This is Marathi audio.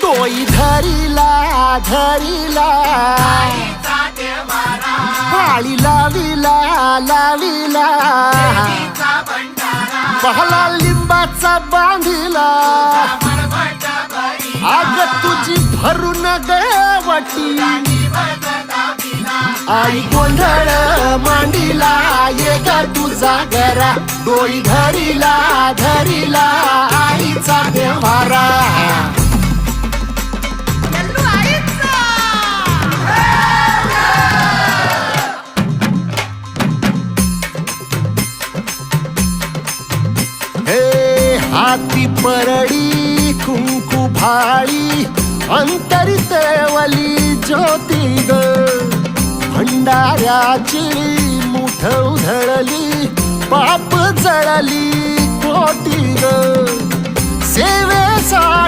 तोई धरीला धरीला पाळी लाविला लाविला पहला लिंबाचा बांधिला आग तुझी भरून गवटी आई गोंधळ मांडीला ये ग तुझा गरा डोई धरीला धरीला आईचा देवारा हाती परडी कुंकू भाळी अंतरित वली ज्योती ग भंडाऱ्याची मुठ उधळली पाप जळली कोटी ग सेवेसाठी